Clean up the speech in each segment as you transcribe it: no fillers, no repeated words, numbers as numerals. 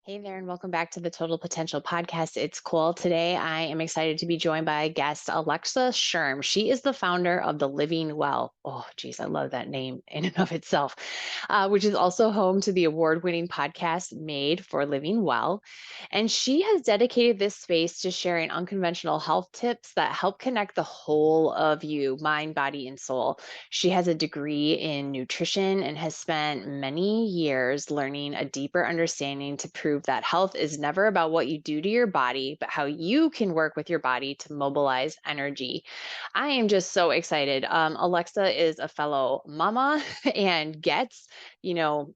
Hey there, and welcome back to the Total Potential Podcast. It's cool. Today, I am excited to be joined by a guest, Alexa Schirm. She is the founder of the Living Well. Oh, geez, I love that name in and of itself, which is also home to the award winning podcast Made for Living Well. And she has dedicated this space to sharing unconventional health tips that help connect the whole of you, mind, body, and soul. She has a degree in nutrition and has spent many years learning a deeper understanding to prove that health is never about what you do to your body, but how you can work with your body to mobilize energy. I am just so excited. Alexa is a fellow mama and gets, you know,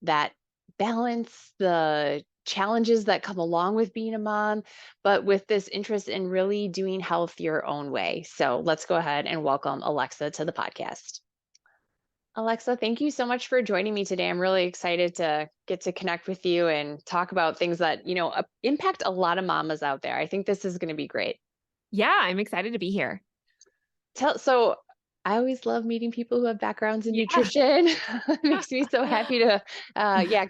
that balance, the challenges that come along with being a mom, but with this interest in really doing health your own way. So let's go ahead and welcome Alexa to the podcast. Alexa, thank you so much for joining me today. I'm really excited to get to connect with you and talk about things that, impact a lot of mamas out there. I think this is going to be great. Yeah, I'm excited to be here. So I always love meeting people who have backgrounds in Yeah. nutrition. It makes me so happy to,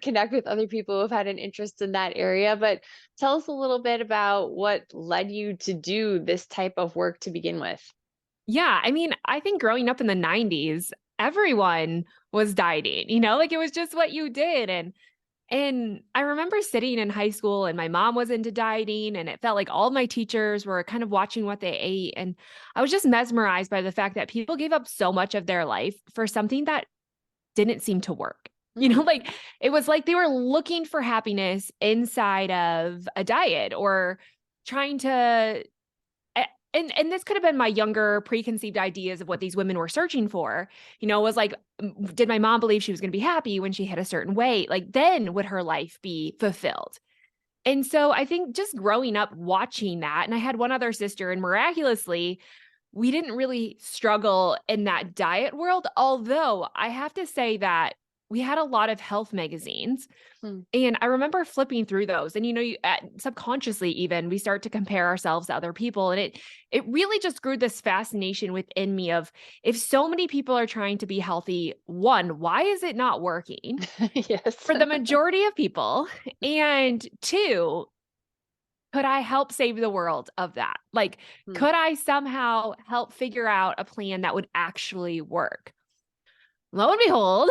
connect with other people who have had an interest in that area. But tell us a little bit about what led you to do this type of work to begin with. Yeah, I think growing up in the 90s, everyone was dieting, like it was just what you did. And I remember sitting in high school and my mom was into dieting and it felt like all my teachers were kind of watching what they ate. And I was just mesmerized by the fact that people gave up so much of their life for something that didn't seem to work. Hmm. Like it was like they were looking for happiness inside of a diet or trying to and this could have been my younger preconceived ideas of what these women were searching for. Was like, did my mom believe she was going to be happy when she hit a certain weight? Like then would her life be fulfilled? And so I think just growing up watching that, and I had one other sister, and miraculously, we didn't really struggle in that diet world. Although I have to say that we had a lot of health magazines Hmm. and I remember flipping through those and, subconsciously even we start to compare ourselves to other people. And it really just grew this fascination within me of if so many people are trying to be healthy, one, why is it not working Yes. for the majority of people? And two, could I help save the world of that? Like, Hmm. could I somehow help figure out a plan that would actually work? Lo and behold,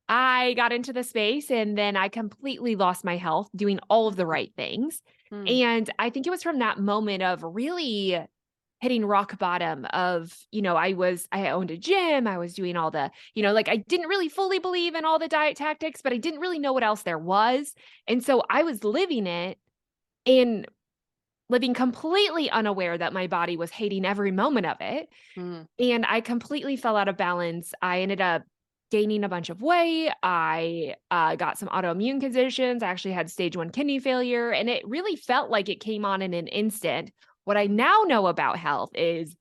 I got into the space and then I completely lost my health doing all of the right things. Hmm. And I think it was from that moment of really hitting rock bottom of, I owned a gym, I was doing all the, like I didn't really fully believe in all the diet tactics, but I didn't really know what else there was. And so I was living it and living completely unaware that my body was hating every moment of it. Hmm. And I completely fell out of balance. I ended up gaining a bunch of weight. I got some autoimmune conditions. I actually had stage 1 kidney failure, and it really felt like it came on in an instant. What I now know about health is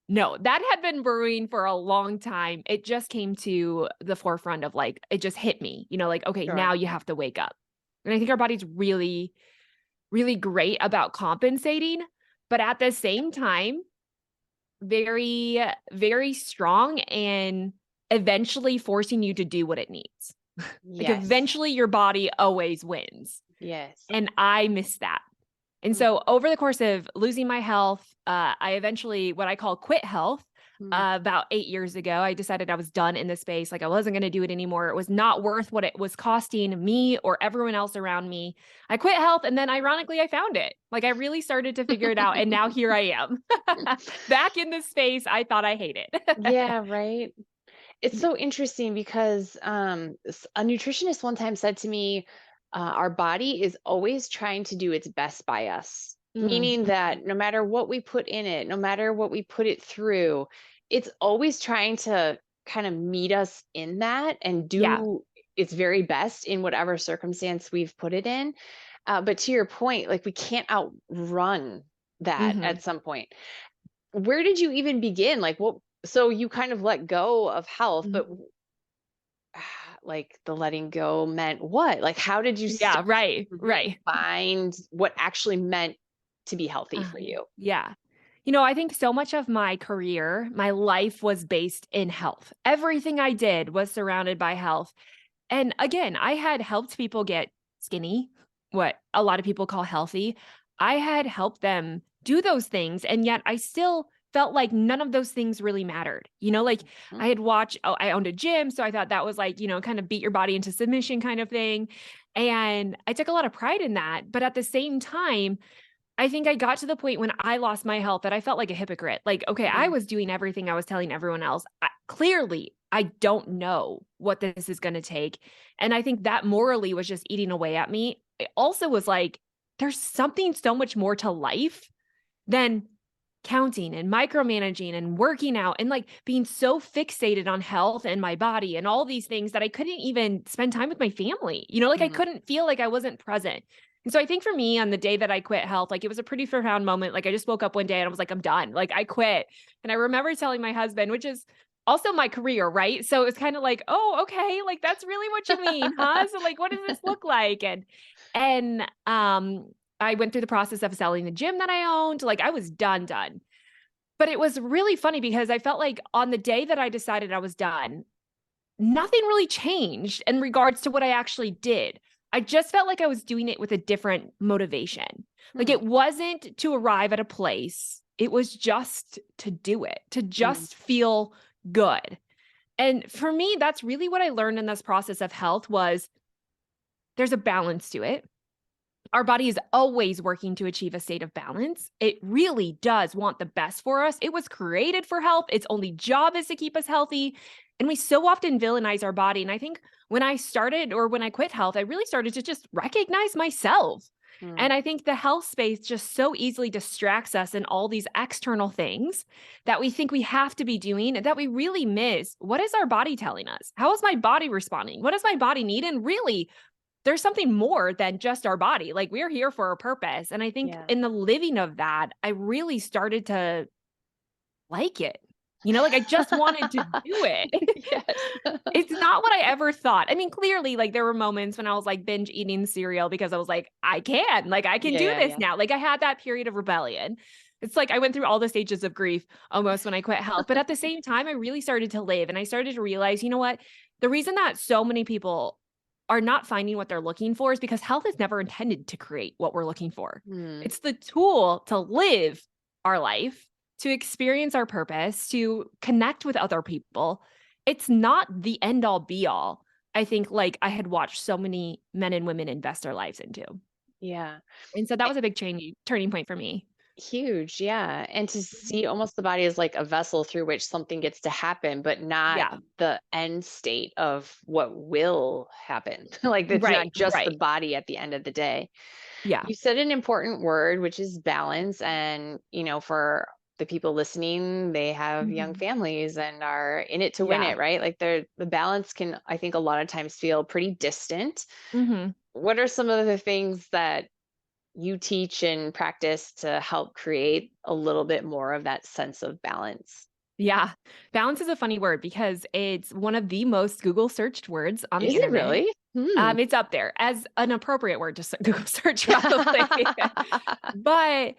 no, that had been brewing for a long time. It just came to the forefront of like, it just hit me, like, okay, Sure. now you have to wake up. And I think our body's really, really great about compensating. But at the same time, very, very strong and eventually forcing you to do what it needs. Like, Yes. eventually your body always wins, Yes. and I miss that. And Hmm. so over the course of losing my health, I eventually what I call quit health. Hmm. About 8 years ago, I decided I was done in this space. Like I wasn't going to do it anymore. It was not worth what it was costing me or everyone else around me. I quit health, and then ironically, I found it. Like I really started to figure it out, and now here I am, back in this space I thought I hated. Yeah, right. It's so interesting because a nutritionist one time said to me, our body is always trying to do its best by us, Mm, meaning that no matter what we put in it, no matter what we put it through, it's always trying to kind of meet us in that and yeah. do its very best in whatever circumstance we've put it in. But to your point, like we can't outrun that Mhm. at some point. Where did you even begin? Like what so you kind of let go of health, Mhm. but like the letting go meant what? Like how did you Yeah, start right, to really right. find what actually meant to be healthy Uh, for you? yeah. I think so much of my career, my life was based in health. Everything I did was surrounded by health. And again, I had helped people get skinny, what a lot of people call healthy, I had helped them do those things. And yet I still felt like none of those things really mattered. Like Mhm. I had watched, I owned a gym. So I thought that was like, kind of beat your body into submission kind of thing. And I took a lot of pride in that. But at the same time, I think I got to the point when I lost my health that I felt like a hypocrite. Like, okay, I Mhm. was doing everything I was telling everyone else. Clearly, I don't know what this is going to take. And I think that morally was just eating away at me. It also was like, there's something so much more to life than counting and micromanaging and working out and like being so fixated on health and my body and all these things that I couldn't even spend time with my family. Like I Mhm. couldn't feel like I wasn't present. And so I think for me on the day that I quit health, like it was a pretty profound moment. Like I just woke up one day and I was like, I'm done. Like I quit. And I remember telling my husband, which is also my career, right? So it was kind of like, oh, okay, like that's really what you mean, huh? So like what does this look like? And I went through the process of selling the gym that I owned. Like I was done. But it was really funny because I felt like on the day that I decided I was done, nothing really changed in regards to what I actually did. I just felt like I was doing it with a different motivation. Like Hmm. it wasn't to arrive at a place, it was just to do it, to Mm. just feel good. And for me, that's really what I learned in this process of health was there's a balance to it. Our body is always working to achieve a state of balance. It really does want the best for us. It was created for health. Its only job is to keep us healthy. And we so often villainize our body. And I think when I started or when I quit health, I really started to just recognize myself. Mm. And I think the health space just so easily distracts us in all these external things that we think we have to be doing and that we really miss. What is our body telling us? How is my body responding? What does my body need? And really, there's something more than just our body. Like we're here for a purpose. And I think Yeah. in the living of that, I really started to like it. Like I just wanted to do it. Yes. It's not what I ever thought. I mean, clearly, like there were moments when I was like binge eating cereal because I was like, I can Yeah, do yeah, this yeah. now. Like I had that period of rebellion. It's like I went through all the stages of grief almost when I quit health. But at the same time, I really started to live and I started to realize, you know what? The reason that so many people are not finding what they're looking for is because health is never intended to create what we're looking for. Mm. It's the tool to live our life, to experience our purpose, to connect with other people. It's not the end all be all. I think like I had watched so many men and women invest their lives into. Yeah. And so that Eh, was a big turning point for me. Huge, yeah. And to Mhm. see almost the body as like a vessel through which something gets to happen, but not Yeah. the end state of what will happen. Like it's Right. not just the Right. body at the end of the day. Yeah. You said an important word, which is balance. And, for the people listening, they have young Mhm. families and are in it to win Yeah. it, right? Like the balance can, I think, a lot of times feel pretty distant. Mhm. What are some of the things that you teach and practice to help create a little bit more of that sense of balance? Yeah. Balance is a funny word because it's one of the most Google searched words on the Is it internet. really? Hmm. It's up there as an appropriate word to Google search probably. But,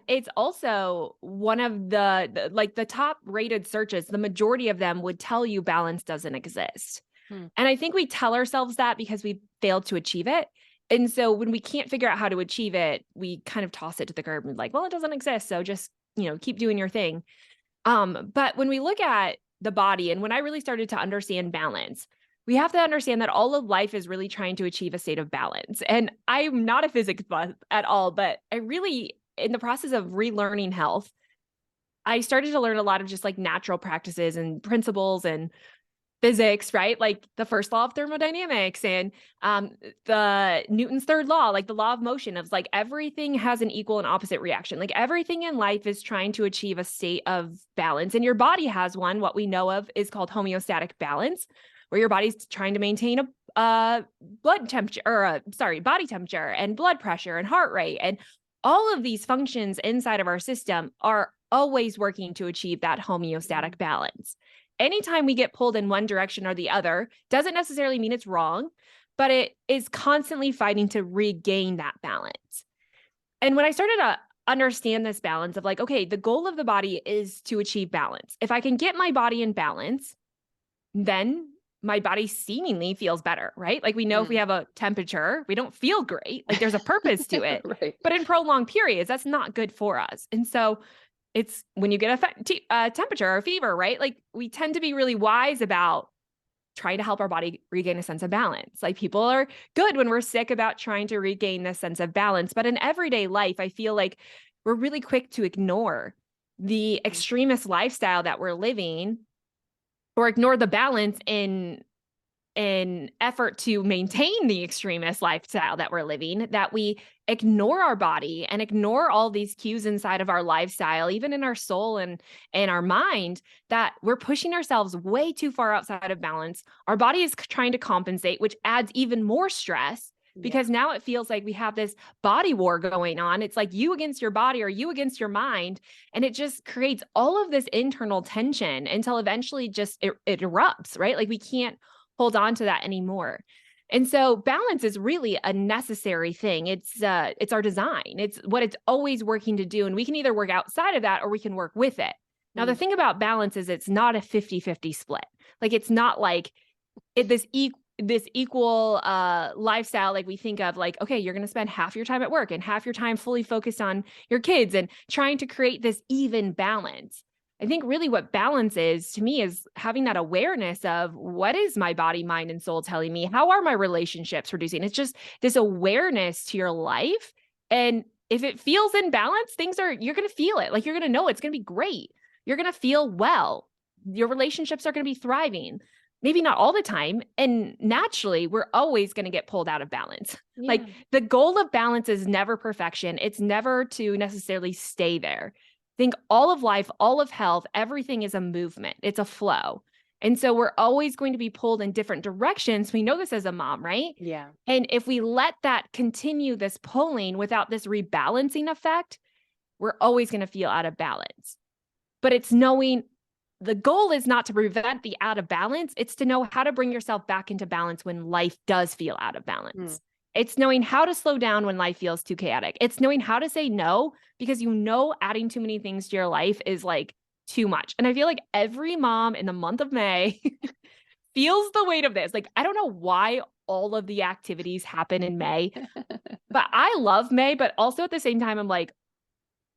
it's also one of the top rated searches, the majority of them would tell you balance doesn't exist. Hmm. And I think we tell ourselves that because we failed to achieve it. And so when we can't figure out how to achieve it, we kind of toss it to the curb and like, well, it doesn't exist. So just, keep doing your thing. But when we look at the body and when I really started to understand balance, we have to understand that all of life is really trying to achieve a state of balance. And I'm not a physics buff at all, but I really, in the process of relearning health, I started to learn a lot of just like natural practices and principles and physics, right? Like the first law of thermodynamics and the Newton's third law, like the law of motion of like everything has an equal and opposite reaction. Like everything in life is trying to achieve a state of balance. And your body has one. What we know of is called homeostatic balance, where your body's trying to maintain a blood temperature or body temperature and blood pressure and heart rate. And all of these functions inside of our system are always working to achieve that Mm. homeostatic balance. Anytime we get pulled in one direction or the other doesn't necessarily mean it's wrong, but it is constantly fighting to regain that balance. And when I started to understand this balance of like, okay, the goal of the body is to achieve balance. If I can get my body in balance, then my body seemingly feels better, right? Like we know if we Mm. have a temperature, we don't feel great. Like there's a purpose to it. Right. But in prolonged periods, that's not good for us. And so it's when you get a temperature or a fever, right? Like we tend to be really wise about trying to help our body regain a sense of balance. Like people are good when we're sick about trying to regain this sense of balance. But in everyday life, I feel like we're really quick to ignore the Mm. extremist lifestyle that we're living or ignore the balance in an effort to maintain the extremist lifestyle that we're living, that we ignore our body and ignore all these cues inside of our lifestyle, even in our soul and our mind, that we're pushing ourselves way too far outside of balance. Our body is trying to compensate, which adds even more stress Yeah. because now it feels like we have this body war going on. It's like you against your body or you against your mind. And it just creates all of this internal tension until eventually just it erupts, right? Like we can't hold on to that anymore. And so balance is really a necessary thing. It's our design. It's what it's always working to do. And we can either work outside of that or we can work with it. Now, the Mm. thing about balance is it's not a 50-50 split. Like it's not like this equal lifestyle like we think of like, okay, you're going to spend half your time at work and half your time fully focused on your kids and trying to create this even balance. I think really what balance is to me is having that awareness of what is my body, mind, and soul telling me? How are my relationships producing? It's just this awareness to your life. And if it feels in balance, you're going to feel it. Like you're going to know it's going to be great. You're going to feel well. Your relationships are going to be thriving. Maybe not all the time. And naturally, we're always going to get pulled out of balance. Like Yeah. the goal of balance is never perfection. It's never to necessarily stay there. Think all of life, all of health, everything is a movement. It's a flow. And so we're always going to be pulled in different directions. We know this as a mom, right? Yeah. And if we let that continue, this pulling without this rebalancing effect, we're always going to feel out of balance. But it's knowing the goal is not to prevent the out of balance. It's to know how to bring yourself back into balance when life does feel out of Mm. balance. It's knowing how to slow down when life feels too chaotic. It's knowing how to say no because you know adding too many things to your life is like too much. And I feel like every mom in the month of May feels the weight of this. Like, I don't know why all of the activities happen in May, but I love May. But also at the same time, I'm like,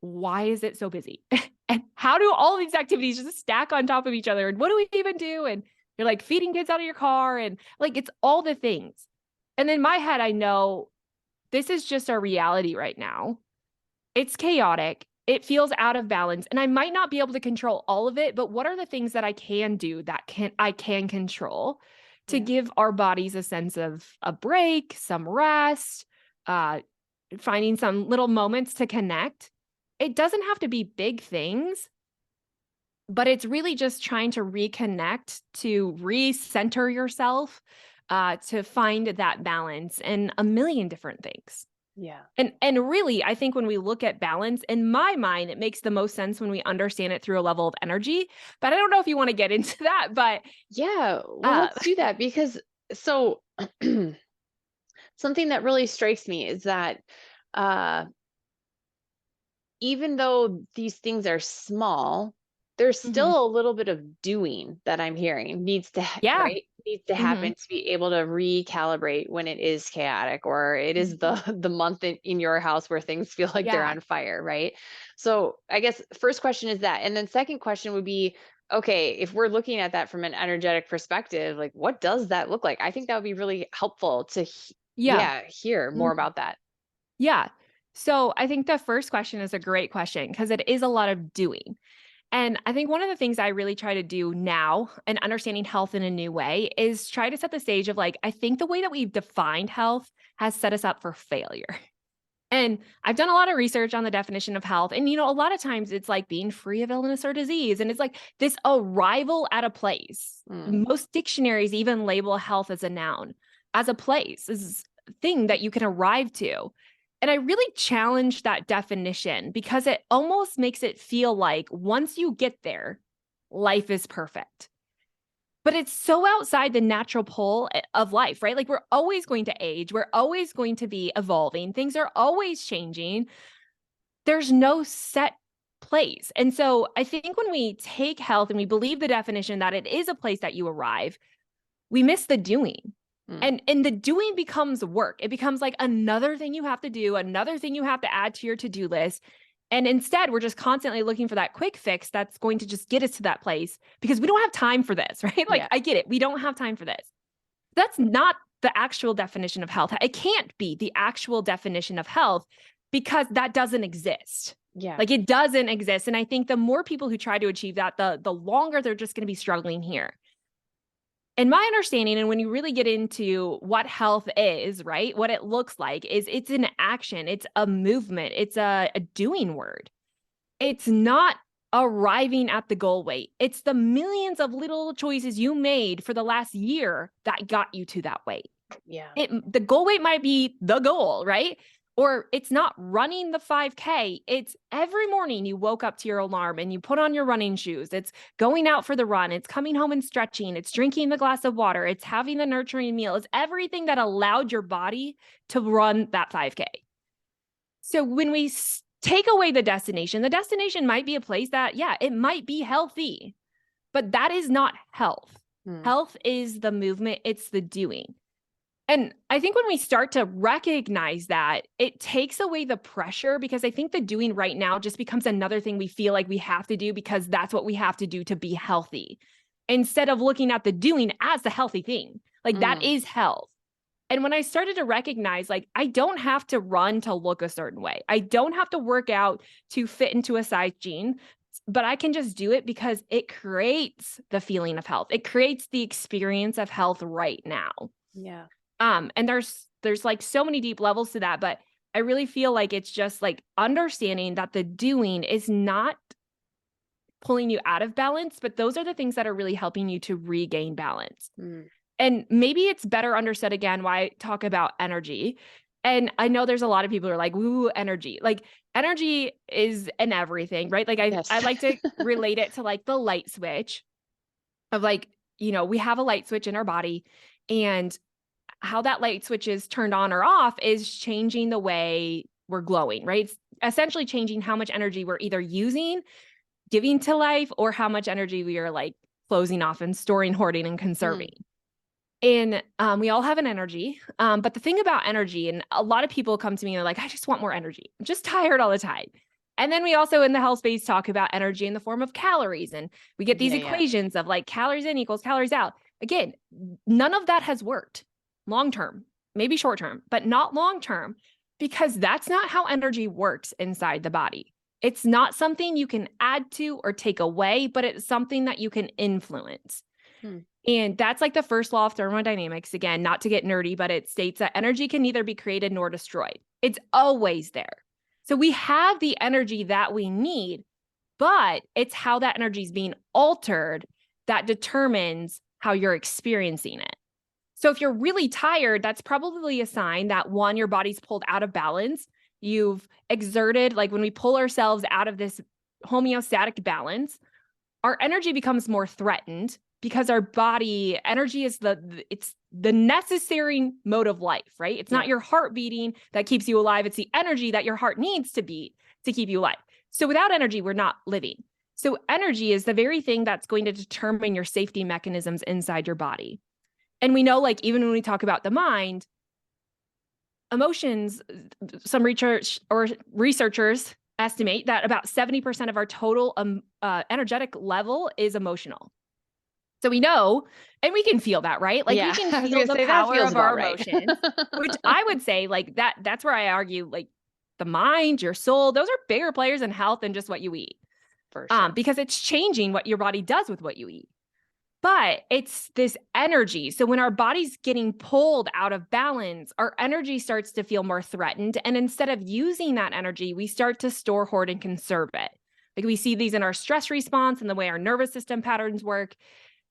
why is it so busy? And how do all these activities just stack on top of each other? And what do we even do? And you're like feeding kids out of your car and like it's all the things. And in my head, I know this is just our reality right now. It's chaotic. It feels out of balance. And I might not be able to control all of it, but what are the things that I can do that I can control to Yeah. give our bodies a sense of a break, some rest, uh, finding some little moments to connect. It doesn't have to be big things, but it's really just trying to reconnect, to recenter yourself, to find that balance in a million different things. Yeah. And really, I think when we look at balance, in my mind, it makes the most sense when we understand it through a level of energy. But I don't know if you want to get into that, but Yeah. Well, uh, let's do that because so something that really strikes me is that uh even though these things are small, there's mhm, still a little bit of doing that I'm hearing needs to yeah, right? Needs to hmm happen to be able to recalibrate when it is chaotic or it is the the month in your house where things feel like they're yeah, on fire, right? So I guess first question is that. And then second question would be, okay, if we're looking at that from an energetic perspective, like what does that look like? I think that would be really helpful to yeah. yeah, hear more about that. Yeah. So I think the first question is a great question because it is a lot of doing. And I think one of the things I really try to do now and understanding health in a new way is try to set the stage of like, I think the way that we've defined health has set us up for failure. And I've done a lot of research on the definition of health. And, a lot of times it's like being free of illness or disease. And it's like this arrival at a place. Mm, Most dictionaries even label health as a noun, as a place, as a thing that you can arrive to. And I really challenge that definition because it almost makes it feel like once you get there, life is perfect. But it's so outside the natural pull of life, right? Like we're always going to age, we're always going to be evolving, things are always changing. There's no set place. And so I think when we take health and we believe the definition that it is a place that you arrive, we miss the doing. Mm. And the doing becomes work. It becomes like another thing you have to do, another thing you have to add to your to-do list. And instead, we're just constantly looking for that quick fix that's going to just get us to that place because we don't have time for this, right? Like, Yeah. I get it. We don't have time for this. That's not the actual definition of health. It can't be the actual definition of health because that doesn't exist. Yeah. Like, it doesn't exist. And I think the more people who try to achieve that, the longer they're just going to be struggling here. And my understanding, and when you really get into what health is, right, what it looks like is it's an action, it's a movement, it's a doing word. It's not arriving at the goal weight. It's the millions of little choices you made for the last year that got you to that weight. Yeah. The goal weight might be the goal, right? Or it's not running the 5K. It's every morning you woke up to your alarm and you put on your running shoes. It's going out for the run. It's coming home and stretching. It's drinking the glass of water. It's having the nurturing meal. It's everything that allowed your body to run that 5K. So when we take away the destination might be a place that, yeah, it might be healthy, but that is not health. Health is the movement. It's the doing. And I think when we start to recognize that, it takes away the pressure because I think the doing right now just becomes another thing we feel like we have to do because that's what we have to do to be healthy. Instead of looking at the doing as the healthy thing, like that is health. And when I started to recognize, like, I don't have to run to look a certain way. I don't have to work out to fit into a size jean, but I can just do it because it creates the feeling of health. It creates the experience of health right now. Yeah. And there's like so many deep levels to that, but I really feel like it's just like understanding that the doing is not pulling you out of balance, but those are the things that are really helping you to regain balance. And maybe it's better understood again why I talk about energy. And I know there's a lot of people who are like, woo, energy. Like energy is in everything, right? Like Yes. I like to relate it to like the light switch of like, we have a light switch in our body and how that light switch is turned on or off is changing the way we're glowing, right? It's essentially changing how much energy we're either using, giving to life, or how much energy we are like closing off and storing, hoarding, and conserving. And we all have an energy. But the thing about energy, and a lot of people come to me and they're like, I just want more energy. I'm just tired all the time. And then we also in the health space talk about energy in the form of calories. And we get these equations of like calories in equals calories out. Again, none of that has worked long term, maybe short term, but not long term, because that's not how energy works inside the body. It's not something you can add to or take away, but it's something that you can influence. And that's like the first law of thermodynamics. Again, not to get nerdy, but it states that energy can neither be created nor destroyed. It's always there. So we have the energy that we need, but it's how that energy is being altered that determines how you're experiencing it. So if you're really tired, that's probably a sign that one, your body's pulled out of balance. You've exerted, like when we pull ourselves out of this homeostatic balance, our energy becomes more threatened because our body energy is it's the necessary mode of life, right? It's not your heart beating that keeps you alive. It's the energy that your heart needs to beat to keep you alive. So without energy, we're not living. So energy is the very thing that's going to determine your safety mechanisms inside your body. And we know, like, even when we talk about the mind, emotions, some research or researchers estimate that about 70% of our total energetic level is emotional. So we know, and we can feel that, right? Like we can feel the power of our emotions, which I would say like that's where I argue like the mind, your soul, those are bigger players in health than just what you eat. For sure. Because it's changing what your body does with what you eat. But it's this energy. So when our body's getting pulled out of balance, our energy starts to feel more threatened. And instead of using that energy, we start to store, hoard, and conserve it. Like we see these in our stress response and the way our nervous system patterns work.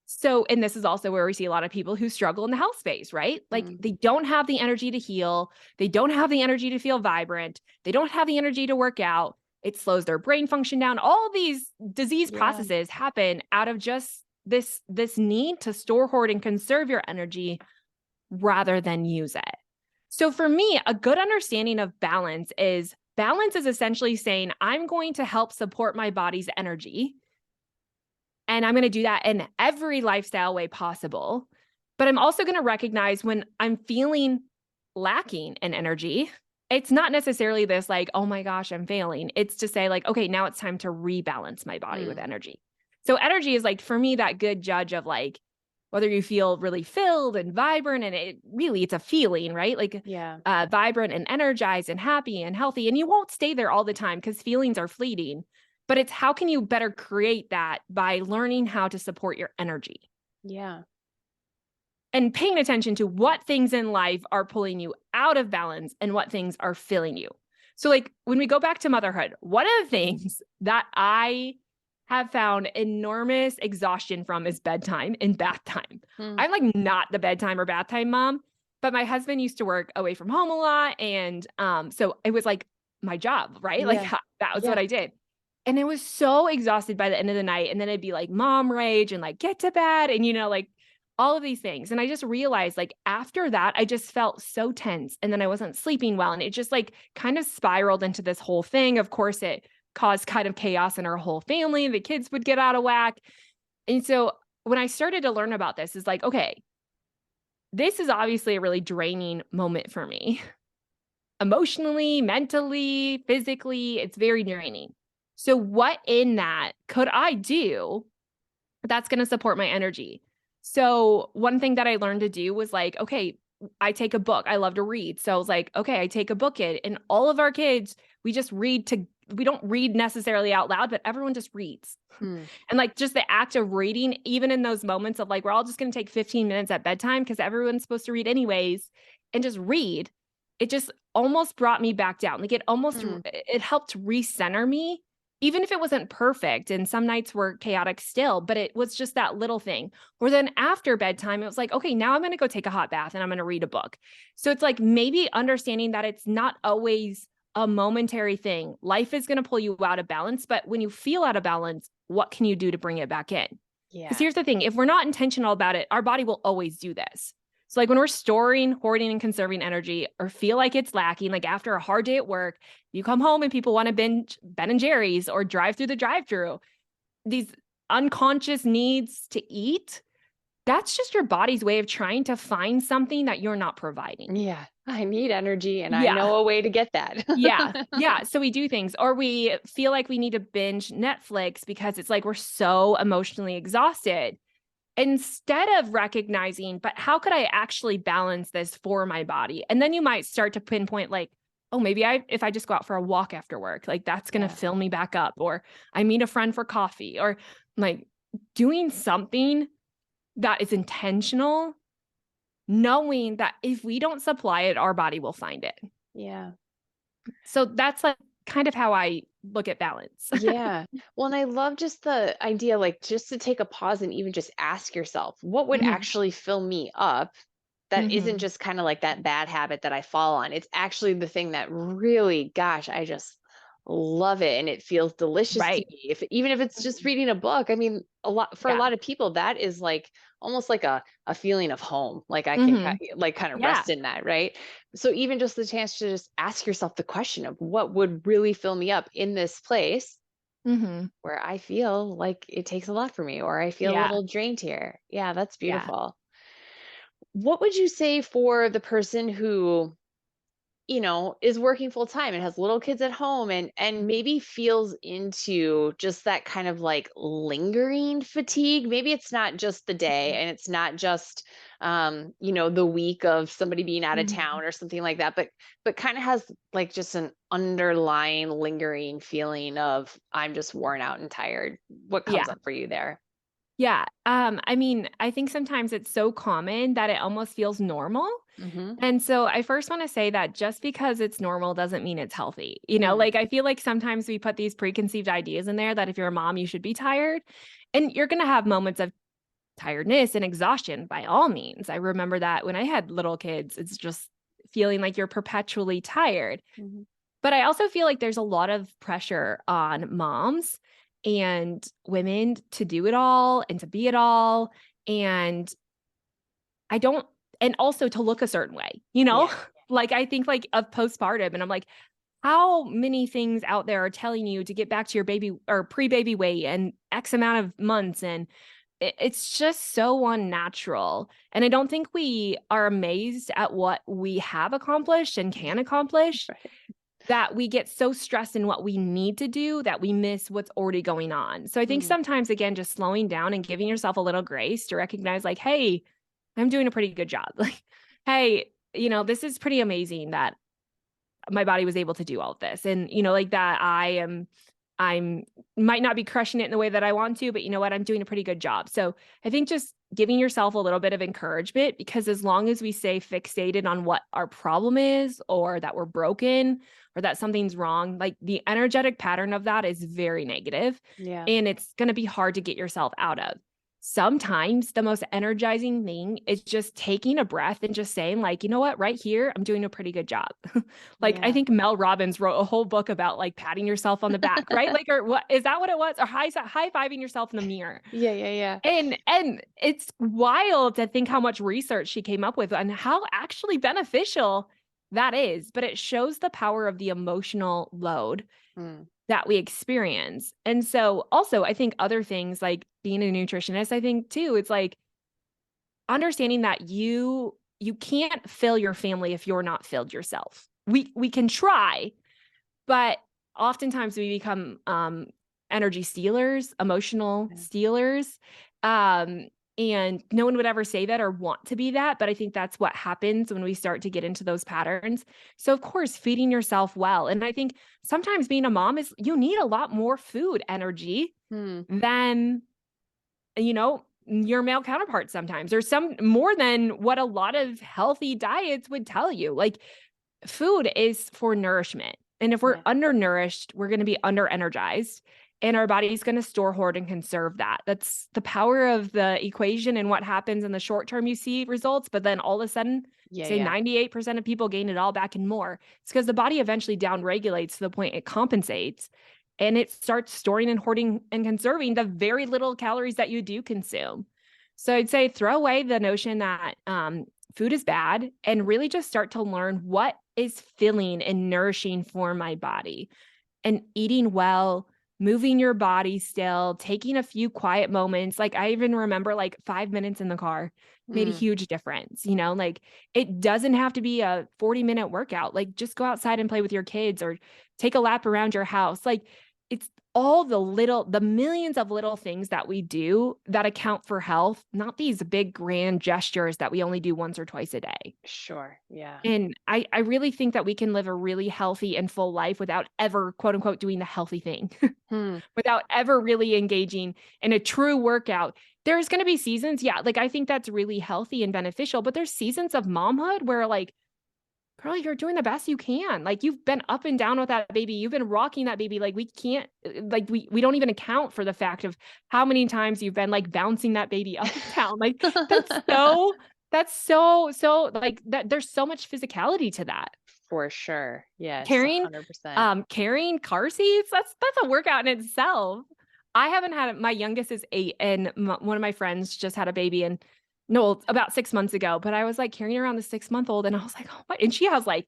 So, and this is also where we see a lot of people who struggle in the health space, right? Like they don't have the energy to heal. They don't have the energy to feel vibrant. They don't have the energy to work out. It slows their brain function down. All these disease processes happen out of just this need to store, hoard, and conserve your energy rather than use it. So for me, a good understanding of balance is essentially saying, I'm going to help support my body's energy. And I'm going to do that in every lifestyle way possible. But I'm also going to recognize when I'm feeling lacking in energy. It's not necessarily this like, oh my gosh, I'm failing. It's to say like, okay, now it's time to rebalance my body with Mm, energy. So energy is like for me that good judge of like whether you feel really filled and vibrant, and it's a feeling, right? Like yeah. vibrant and energized and happy and healthy. And you won't stay there all the time because feelings are fleeting. But it's how can you better create that by learning how to support your energy Yeah. and paying attention to what things in life are pulling you out of balance and what things are filling you. So, like when we go back to motherhood, one of the things that I have found enormous exhaustion from is bedtime and bath time. Mm, I'm like not the bedtime or bath time mom, but my husband used to work away from home a lot. And so it was like my job, right? Like yeah. that was what Yeah. I did. And it was so exhausted by the end of the night. And then it'd be like mom rage and like get to bed and, like all of these things. And I just realized like after that, I just felt so tense and then I wasn't sleeping well. And it just like kind of spiraled into this whole thing. Of course, it caused kind of chaos in our whole family. The kids would get out of whack. And so when I started to learn about this, is like, okay, this is obviously a really draining moment for me. Emotionally, mentally, physically, it's very draining. So, what in that could I do that's going to support my energy? So, one thing that I learned to do was like, okay, I take a book. I love to read. So, I was like, okay, I take a book in, and all of our kids, we don't read necessarily out loud, but everyone just reads. Mm, And like just the act of reading, even in those moments of like, we're all just going to take 15 minutes at bedtime because everyone's supposed to read anyways, and just read, it just almost brought me back down. Like mm, it helped recenter me, even if it wasn't perfect. And some nights were chaotic still, but it was just that little thing. Or then after bedtime, it was like, okay, now I'm going to go take a hot bath and I'm going to read a book. So it's like maybe understanding that it's not always a momentary thing. Life is going to pull you out of balance, but when you feel out of balance, what can you do to bring it back in? Because yeah. here's the thing, if we're not intentional about it, our body will always do this. So, like when we're storing, hoarding, and conserving energy or feel like it's lacking, like after a hard day at work, you come home and people want to binge Ben and Jerry's or drive through the drive through, these unconscious needs to eat, that's just your body's way of trying to find something that you're not providing. Yeah. I need energy and I Yeah. know a way to get that. Yeah. Yeah. So we do things, or we feel like we need to binge Netflix because it's like we're so emotionally exhausted. Instead of recognizing, but how could I actually balance this for my body? And then you might start to pinpoint, like, oh, maybe if I just go out for a walk after work, like that's going to Yeah. fill me back up. Or I meet a friend for coffee, or like doing something that is intentional, knowing that if we don't supply it, our body will find it. Yeah. So that's like kind of how I look at balance. Yeah. Well, and I love just the idea, like, just to take a pause and even just ask yourself, what would Mhm. actually fill me up that isn't Mhm. just kind of like that bad habit that I fall on? It's actually the thing that really, gosh, I just love it and it feels delicious to Right. me. If even if it's just Mhm. reading a book, I mean, a Yeah. lot of people that is like almost like a feeling of home. Like I can Mhm. like kind of Yeah. rest in that, right? So even just the chance to just ask yourself the question of what would really fill me up in this place Mhm. where I feel like it takes a lot for me or I feel a Yeah. little drained here. Yeah, that's Yeah. beautiful. What would you say for the person who, is working full time and has little kids at home and maybe feels into just that kind of like lingering fatigue? Maybe it's not just the day Mhm. and it's not just the week of somebody being out of Mhm. town or something like that, but kind of has like just an underlying lingering feeling of I'm just worn out and tired. What comes Yeah. up for you there? Yeah. I mean, I think sometimes it's so common that it almost feels normal. Mhm. And so I first want to say that just because it's normal doesn't mean it's healthy. Mm, Like I feel like sometimes we put these preconceived ideas in there that if you're a mom, you should be tired. And you're going to have moments of tiredness and exhaustion by all means. I remember that when I had little kids, it's just feeling like you're perpetually tired. mhm. But I also feel like there's a lot of pressure on moms and women to do it all and to be it all. And I don't, and also to look a certain way, Yeah. Like I think like of postpartum, and I'm like, how many things out there are telling you to get back to your baby or pre-baby weight and X amount of months and it's just so unnatural. And I don't think we are amazed at what we have accomplished and can accomplish, Right. that we get so stressed in what we need to do that we miss what's already going on. So I think Mm, sometimes, again, just slowing down and giving yourself a little grace to recognize, like, hey, I'm doing a pretty good job. Like, hey, this is pretty amazing that my body was able to do all of this. And, like that I'm might not be crushing it in the way that I want to, but you know what? I'm doing a pretty good job. So I think just giving yourself a little bit of encouragement, because as long as we stay fixated on what our problem is, or that we're broken, or that something's wrong, like the energetic pattern of that is very negative, yeah. and it's going to be hard to get yourself out of. Sometimes the most energizing thing is just taking a breath and just saying, like, you know what, right here, I'm doing a pretty good job. Like, I Yeah. think Mel Robbins wrote a whole book about, like, patting yourself on the back, right? Like, or what is that what it was? Or high-fiving yourself in the mirror. Yeah. Yeah. Yeah. And it's wild to think how much research she came up with and how actually beneficial that is, but it shows the power of the emotional load Mm, that we experience. And so, also, I think other things like being a nutritionist, I think too, it's like understanding that you can't fill your family if you're not filled yourself. We can try, but oftentimes we become, energy stealers, emotional yeah. stealers, um, and no one would ever say that or want to be that, but I think that's what happens when we start to get into those patterns. So, of course, feeding yourself well, and I think sometimes being a mom is you need a lot more food energy Hmm. than, your male counterparts sometimes, or some more than what a lot of healthy diets would tell you. Like, food is for nourishment. And if we're Yeah. undernourished, we're going to be underenergized, and our body's going to store, hoard, and conserve that. That's the power of the equation, and what happens in the short term, you see results, but then all of a sudden, Yeah. say Yeah. 98% of people gain it all back and more. It's because the body eventually downregulates to the point it compensates, and it starts storing and hoarding and conserving the very little calories that you do consume. So I'd say throw away the notion that food is bad, and really just start to learn what is filling and nourishing for my body, and eating well, moving your body still, taking a few quiet moments. Like, I even remember, like, 5 minutes in the car made a Mm, huge difference, like, it doesn't have to be a 40-minute workout. Like, just go outside and play with your kids, or take a lap around your house. Like, it's all the millions of little things that we do that account for health, not these big grand gestures that we only do once or twice a day. sure. Yeah. And I really think that we can live a really healthy and full life without ever, quote unquote, doing the healthy thing, Hmm. without ever really engaging in a true workout. There's going to be seasons, yeah, like, I think that's really healthy and beneficial, but there's seasons of momhood where, like, girl, you're doing the best you can. Like, you've been up and down with that baby. You've been rocking that baby. Like, we can't, like, we don't even account for the fact of how many times you've been, like, bouncing that baby up and down. Like, that's so, so like that. There's so much physicality to that. For sure. Yes. Carrying, 100%. carrying car seats, that's a workout in itself. I haven't had my youngest is 8, and one of my friends just had a baby, and no, about 6 months ago, but I was, like, carrying around the 6-month-old, and I was like, "Oh my," and she has, like,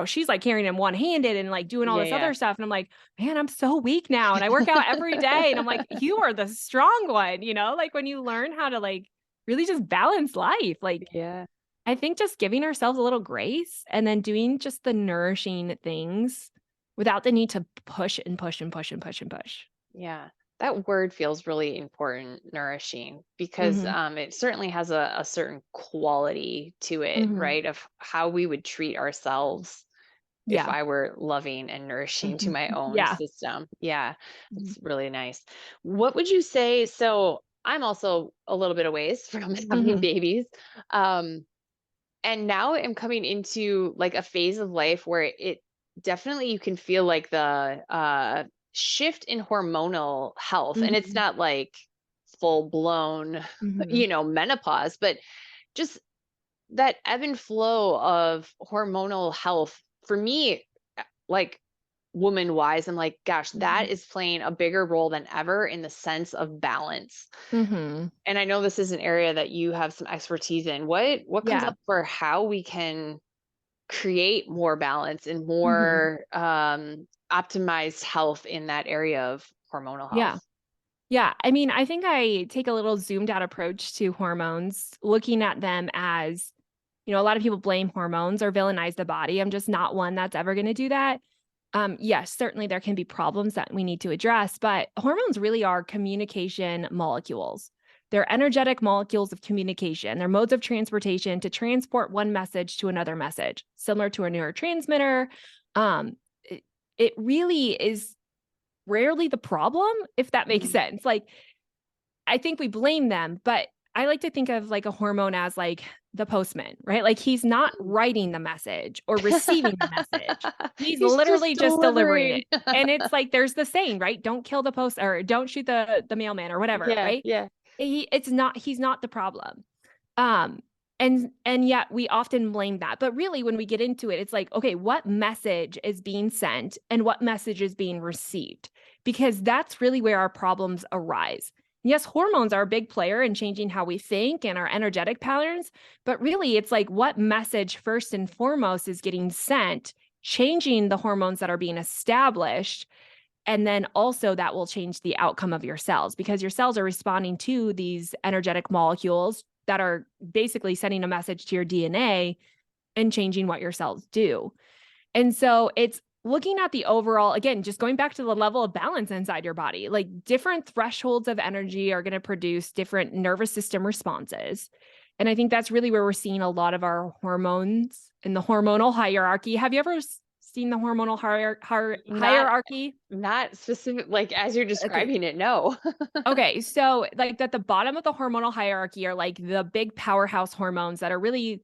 she's, like, carrying him one-handed and, like, doing all Yeah. this Yeah. other stuff, and I'm like, "Man, I'm so weak now, and I work out every day," and I'm like, "You are the strong one," like, when you learn how to, like, really just balance life, like, Yeah. I think just giving ourselves a little grace, and then doing just the nourishing things without the need to push and push and push and push and push. Yeah. That word feels really important, nourishing, because Mhm. it certainly has a certain quality to it, Mhm. right? Of how we would treat ourselves if Yeah. I were loving and nourishing to Mhm. my own Yeah. system. Yeah, Mhm. it's really nice. What would you say? So I'm also a little bit of ways from having Mhm. babies. Um, and now I'm coming into like a phase of life where it definitely you can feel like the shift in hormonal health. And it's Mhm. not like full blown, Mhm. menopause, but just that ebb and flow of hormonal health for me, like woman wise, I'm like, gosh, that Mhm. is playing a bigger role than ever in the sense of balance. Mhm. And I know this is an area that you have some expertise in. What comes Yeah. up for how we can create more balance and Mhm. more optimized health in that area of hormonal Yeah. health? Yeah, I mean, I think I take a little zoomed out approach to hormones, looking at them as, a lot of people blame hormones or villainize the body. I'm just not one that's ever going to do that. Yes, certainly there can be problems that we need to address, but hormones really are communication molecules. They're energetic molecules of communication. They're modes of transportation to transport one message to another message, similar to a neurotransmitter. It really is rarely the problem, if that makes Mm. sense. Like, I think we blame them, but I like to think of like a hormone as like the postman, right? Like he's not Mm. writing the message or receiving the message. He's He's just literally just delivering delivering. it. And it's like there's the saying, right? Don't kill the post or don't shoot the mailman or whatever, Yeah, right? yeah. He's not the problem. Um and yet we often blame that. But really when we get into it, it's like, okay, what message is being sent and what message is being received? Because that's really where our problems arise. Yes, hormones are a big player in changing how we think and our energetic patterns, but really it's like what message first and foremost is getting sent, changing the hormones that are being established, and then also that will change the outcome of your cells because your cells are responding to these energetic molecules that are basically sending a message to your DNA and changing what your cells do. And so it's looking at the overall, again, just going back to the level of balance inside your body, like different thresholds of energy are going to produce different nervous system responses. And I think that's really where we're seeing a lot of our hormones in the hormonal hierarchy. Have you ever seen the hormonal Not hierarchy? not specific like as you're Okay. describing it, no. Okay, so like at the bottom of the hormonal hierarchy are like the big powerhouse hormones that are really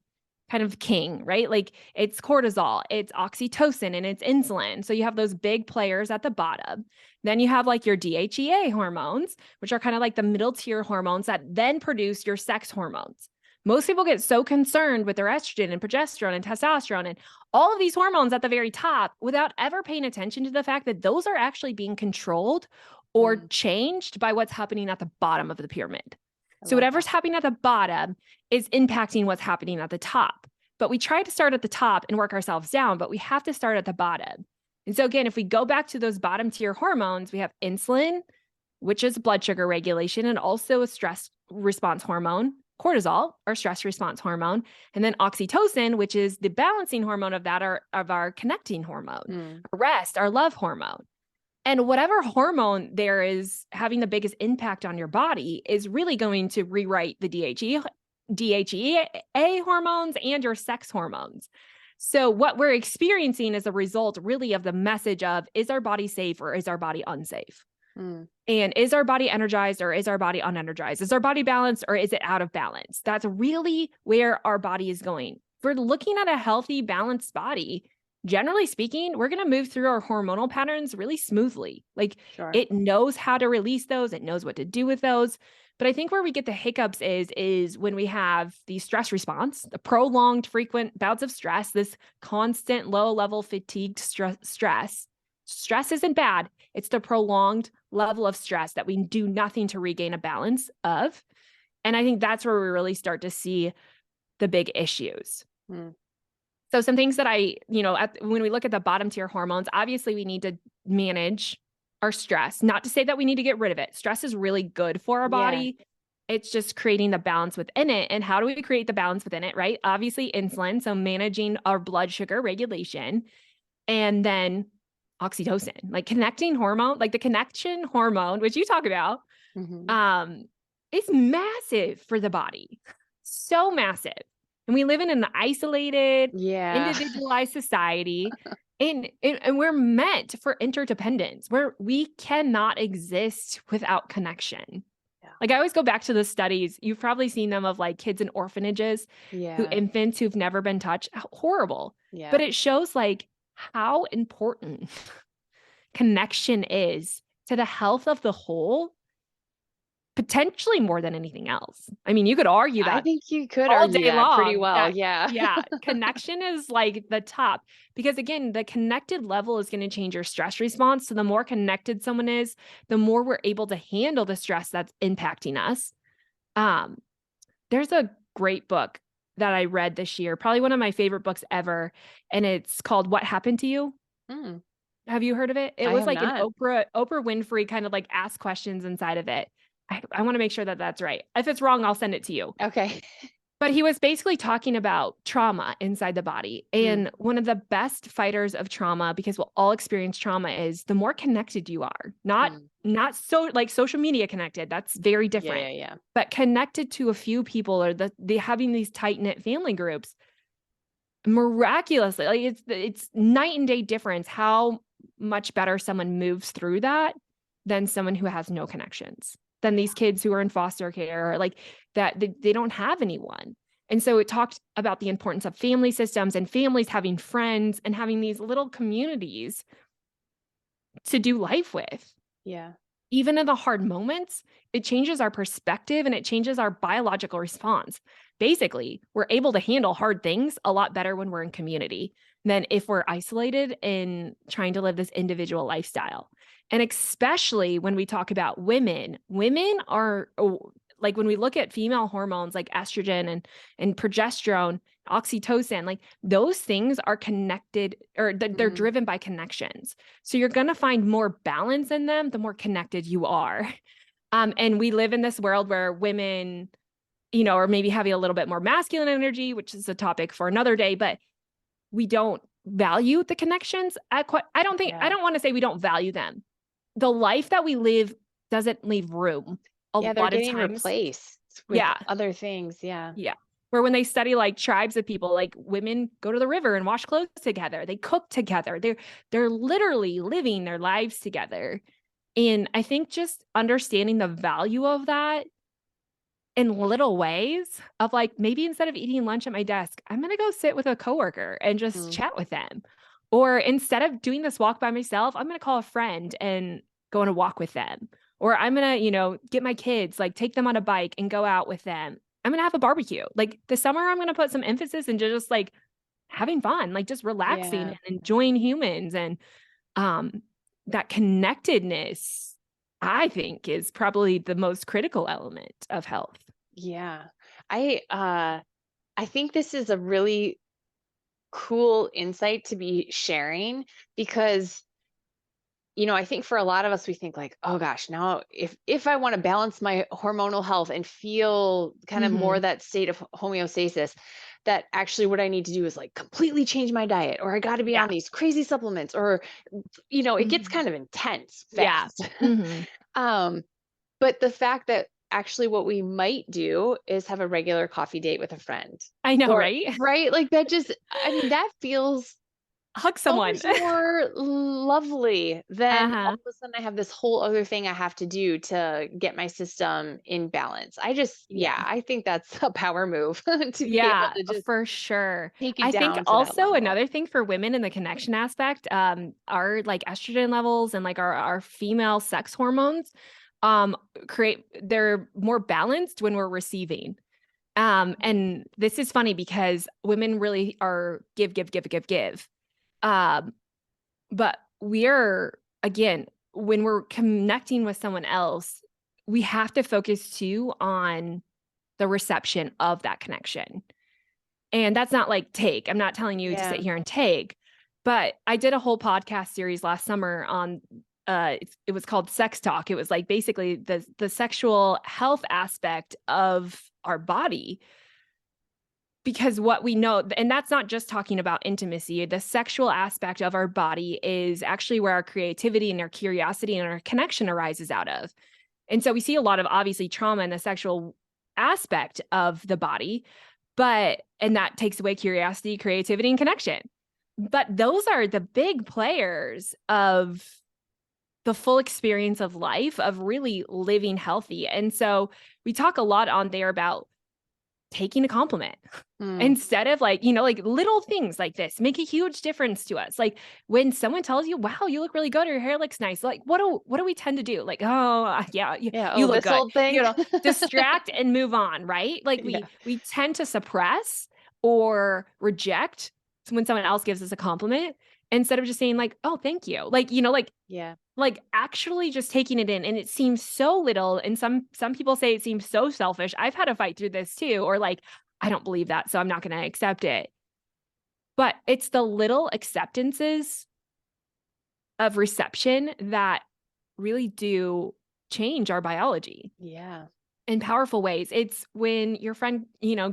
kind of king, right? Like it's cortisol, it's oxytocin, and it's insulin. So you have those big players at the bottom. Then you have like your DHEA hormones, which are kind of like the middle tier hormones that then produce your sex hormones. Most people get so concerned with their estrogen and progesterone and testosterone and all of these hormones at the very top without ever paying attention to the fact that those are actually being controlled or Mm, changed by what's happening at the bottom of the pyramid. I So love that. whatever's happening at the bottom is impacting what's happening at the top. But we try to start at the top and work ourselves down, but we have to start at the bottom. And so again, if we go back to those bottom tier hormones, we have insulin, which is blood sugar regulation and also a stress response hormone, cortisol, our stress response hormone, and then oxytocin, which is the balancing hormone of that, of our connecting hormone, Mm, rest, our love hormone. And whatever hormone there is having the biggest impact on your body is really going to rewrite the DHEA hormones and your sex hormones. So what we're experiencing is a result really of the message of, is our body safe or is our body unsafe? mm, And is our body energized or is our body unenergized? Is our body balanced or is it out of balance? That's really where our body is going. If we're looking at a healthy, balanced body, generally speaking, we're going to move through our hormonal patterns really smoothly. Like sure. it knows how to release those, it knows what to do with those. But I think where we get the hiccups is when we have the stress response, the prolonged, frequent bouts of stress, this constant low level fatigued stress. Stress isn't bad. It's the prolonged level of stress that we do nothing to regain a balance of. And I think that's where we really start to see the big issues. Mm, So some things that when we look at the bottom tier hormones, obviously we need to manage our stress. Not to say that we need to get rid of it. Stress is really good for our yeah. body. It's just creating the balance within it. And how do we create the balance within it, right? Obviously insulin, so managing our blood sugar regulation, and then oxytocin, like connecting hormone, like the connection hormone, which you talk about, Mhm. um, is massive for the body. So massive. And we live in an isolated, Yeah. individualized society. And we're meant for interdependence, where we cannot exist without connection. Yeah. Like I always go back to the studies. You've probably seen them of like kids in orphanages Yeah. infants who've never been touched. Horrible. But Yeah. it shows like how important connection is to the health of the whole, potentially more than anything else. I mean, you could argue I that think you could all argue day that pretty long well. that, Yeah. yeah, connection is like the top because again, the connected level is going to change your stress response. So the more connected someone is, the more we're able to handle the stress that's impacting us. Um, there's a great book that I read this year, probably one of my favorite books ever, and it's called What Happened to You. Mm. Have you heard of it? It I was have like an not. Oprah Winfrey kind of like ask questions inside of it. I want to make sure that that's right. If it's wrong, I'll send it to you. Okay. But he was basically talking about trauma inside the body. Mm, And one of the best fighters of trauma, because we'll all experience trauma, is the more connected you are. mm. Not so like social media connected. That's very Yeah, different. yeah, yeah. But connected to a few people or the having these tight-knit family groups, miraculously, like it's night and day difference how much better someone moves through that than someone who has no connections, than these kids who are in foster care or like that they don't have anyone. And so it talked about the importance of family systems and families having friends and having these little communities to do life with. Yeah. Even in the hard moments, it changes our perspective and it changes our biological response. Basically, we're able to handle hard things a lot better when we're in community than if we're isolated and trying to live this individual lifestyle. And especially when we talk about women, women are like when we look at female hormones like estrogen and progesterone, oxytocin, like those things are connected or they're Mm, driven by connections. So you're going to find more balance in them the more connected you are. And we live in this world where women, are maybe having a little bit more masculine energy, which is a topic for another day, but we don't value the connections. I yeah. don't want to say we don't value them. The life that we live doesn't leave room a Yeah, they're lot of getting times. replaced with Yeah. other things. Yeah. Yeah. Where when they study like tribes of people, like women go to the river and wash clothes together. They cook together. They're literally living their lives together. And I think just understanding the value of that in little ways of like maybe instead of eating lunch at my desk, I'm going to go sit with a coworker and just Mm, chat with them. Or instead of doing this walk by myself, I'm going to call a friend and go on a walk with them. Or I'm going to, get my kids, like take them on a bike and go out with them. I'm going to have a barbecue. Like this summer, I'm going to put some emphasis into just like having fun, like just relaxing yeah. and enjoying humans and um that connectedness, I think, is probably the most critical element of health. Yeah. I think this is a really cool insight to be sharing because I think for a lot of us, we think like, oh gosh, now if I want to balance my hormonal health and feel kind of more Mhm. that state of homeostasis, that actually what I need to do is like completely change my diet, or I got to be Yeah. on these crazy supplements, or it gets Mhm. kind of intense Yeah. fast. Mhm. um, but the fact that actually what we might do is have a regular coffee date with a friend, I know, or right? right, like that just, I mean, that feels Hug so someone. much more lovely than all Uh-huh. of a sudden I have this whole other thing I have to do to get my system in balance. Yeah, Yeah. I think that's a power move to be able Yeah, to just for sure. take it I think down to that also level. another thing for women in the connection aspect, our like estrogen levels and like our female sex hormones, um, they're more balanced when we're receiving. And this is funny because women really are give, give, give, give, give. Um, but we're again, when we're connecting with someone else, we have to focus too on the reception of that connection. And that's not like take. I'm not telling you to sit Yeah. here and take, but I did a whole podcast series last summer on it was called Sex Talk. It was like basically the sexual health aspect of our body, because what we know, and that's not just talking about intimacy, the sexual aspect of our body is actually where our creativity and our curiosity and our connection arises out of. And so we see a lot of obviously trauma in the sexual aspect of the body, and that takes away curiosity, creativity, and connection. But those are the big players of the full experience of life, of really living healthy. And so we talk a lot on there about taking a compliment Mm, instead of like, like little things like this make a huge difference to us. Like when someone tells you, wow, you look really good, or your hair looks nice. Like what do we tend to do? Like, oh yeah, yeah. you Oh, look this good, old thing. distract and move on. Right. Like Yeah. we tend to suppress or reject when someone else gives us a compliment instead of just saying like, oh, thank you. Like, Yeah. like actually just taking it in, and it seems so little, and some people say it seems so selfish. I've had to fight through this too, or like I don't believe that, so I'm not going to accept it. But it's the little acceptances of reception that really do change our biology Yeah. in powerful ways. It's when your friend,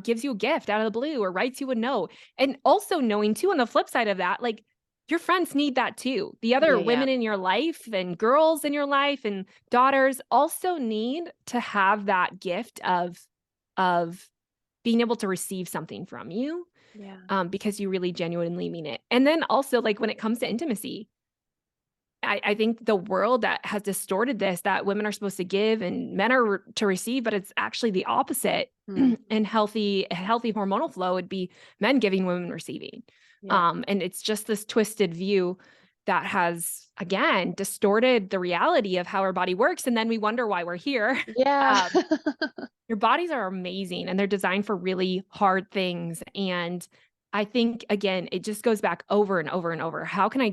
gives you a gift out of the blue or writes you a note. And also knowing too, on the flip side of that, like your friends need that too. The other Yeah, yeah. women in your life and girls in your life and daughters also need to have that gift of being able to receive something from you, Yeah. because you really genuinely mean it. And then also, like, when it comes to intimacy, I think the world that has distorted this, that women are supposed to give and men are to receive, but it's actually the opposite. Mm, And healthy hormonal flow would be men giving, women receiving. yeah. And it's just this twisted view that has, again, distorted the reality of how our body works. And then we wonder why we're here. Yeah. Um, your bodies are amazing and they're designed for really hard things. And I think, again, it just goes back over and over and over. How can I